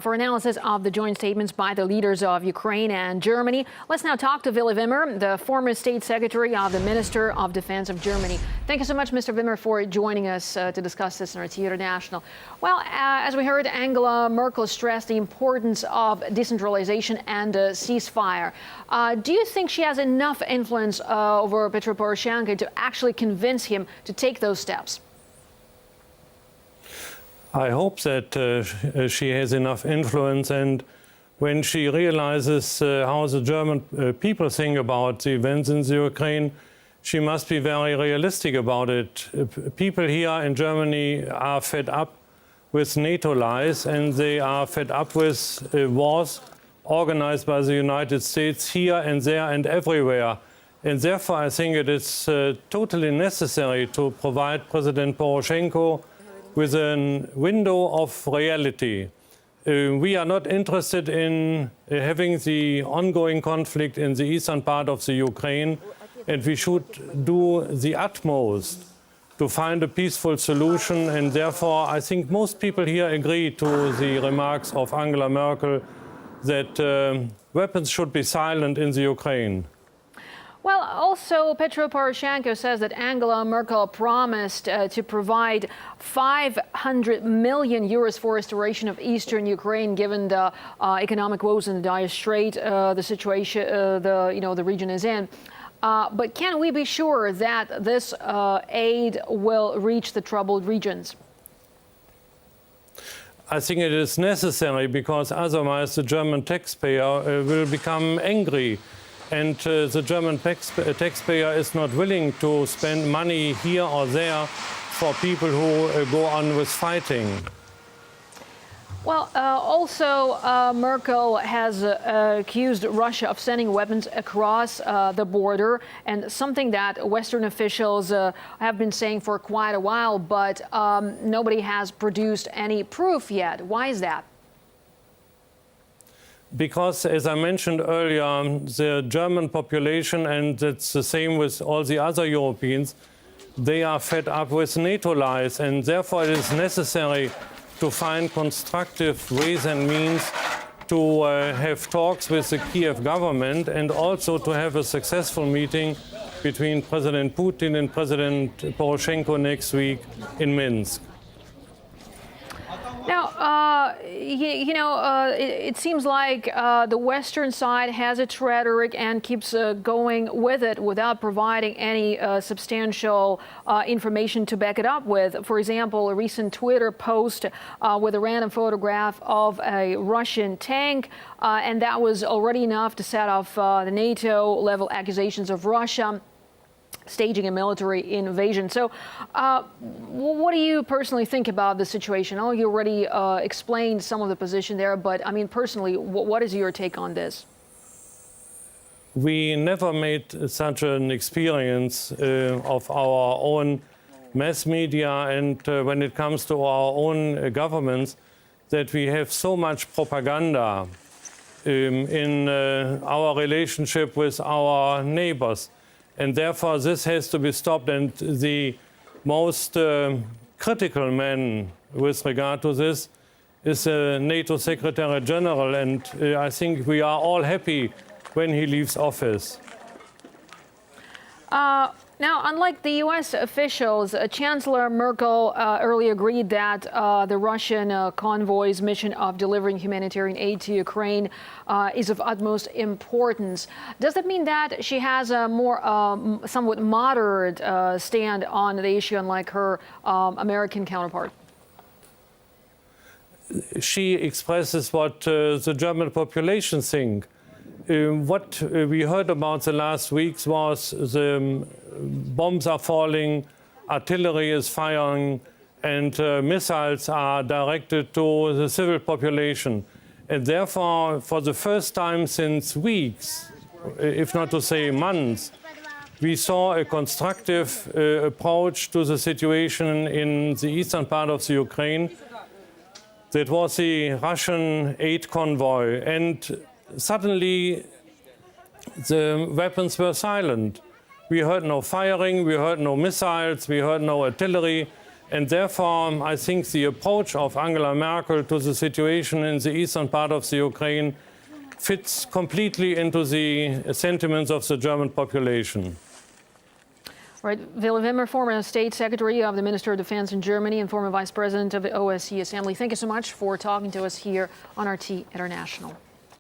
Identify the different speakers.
Speaker 1: For analysis of the joint statements by the leaders of Ukraine and Germany, let's now talk to Willy Wimmer, the former state secretary of the Minister of Defense of Germany. Thank you so much, Mr. Wimmer, for joining us to discuss this on RT International. Well, as we heard, Angela Merkel stressed the importance of decentralization and a ceasefire. Do you think she has enough influence over Petro Poroshenko to actually convince him to take those steps?
Speaker 2: I hope that she has enough influence, and when she realizes how the German people think about the events in the Ukraine, she must be very realistic about it. People here in Germany are fed up with NATO lies, and they are fed up with wars organized by the United States here and there and everywhere. And therefore, I think it is totally necessary to provide President Poroshenko with a window of reality. We are not interested in having the ongoing conflict in the eastern part of the Ukraine, and we should do the utmost to find a peaceful solution. And therefore, I think most people here agree to the remarks of Angela Merkel that weapons should be silent in the Ukraine.
Speaker 1: Well, also, Petro Poroshenko says that Angela Merkel promised to provide 500 million euros for restoration of eastern Ukraine, given the economic woes in the dire strait, the situation the region is in. But can we be sure that this aid will reach the troubled regions?
Speaker 2: I think it is necessary, because otherwise the German taxpayer will become angry. And the German taxpayer is not willing to spend money here or there for people who go on with fighting.
Speaker 1: Well, also, Merkel has accused Russia of sending weapons across the border, and something that Western officials have been saying for quite a while, but nobody has produced any proof yet. Why is that?
Speaker 2: Because, as I mentioned earlier, the German population, and it's the same with all the other Europeans, they are fed up with NATO lies, and therefore it is necessary to find constructive ways and means to have talks with the Kiev government, and also to have a successful meeting between President Putin and President Poroshenko next week in Minsk.
Speaker 1: Now, it seems like the Western side has its rhetoric and keeps going with it without providing any substantial information to back it up with. For example, a recent Twitter post with a random photograph of a Russian tank, and that was already enough to set off the NATO-level accusations of Russia staging a military invasion. So what do you personally think about the situation? I know you already explained some of the position there, but I mean, personally, what is your take on this?
Speaker 2: We never made such an experience of our own mass media, and when it comes to our own governments, that we have so much propaganda in our relationship with our neighbors. And therefore, this has to be stopped. And the most critical man with regard to this is the NATO Secretary General. And I think we are all happy when he leaves office.
Speaker 1: Now, unlike the U.S. officials, Chancellor Merkel earlier agreed that the Russian convoy's mission of delivering humanitarian aid to Ukraine is of utmost importance. Does that mean that she has a more somewhat moderate stand on the issue, unlike her American counterpart?
Speaker 2: She expresses what the German population think. What we heard about the last weeks was the bombs are falling, artillery is firing, and missiles are directed to the civil population. And therefore, for the first time since weeks, if not to say months, we saw a constructive approach to the situation in the eastern part of the Ukraine. That was the Russian aid convoy. And suddenly, the weapons were silent. We heard no firing, we heard no missiles, we heard no artillery, And therefore, I think the approach of Angela Merkel to the situation in the eastern part of the Ukraine fits completely into the sentiments of the German population.
Speaker 1: Right. Willy Wimmer, former State Secretary of the Minister of Defense in Germany and former Vice President of the OSCE Assembly. Thank you so much for talking to us here on RT International.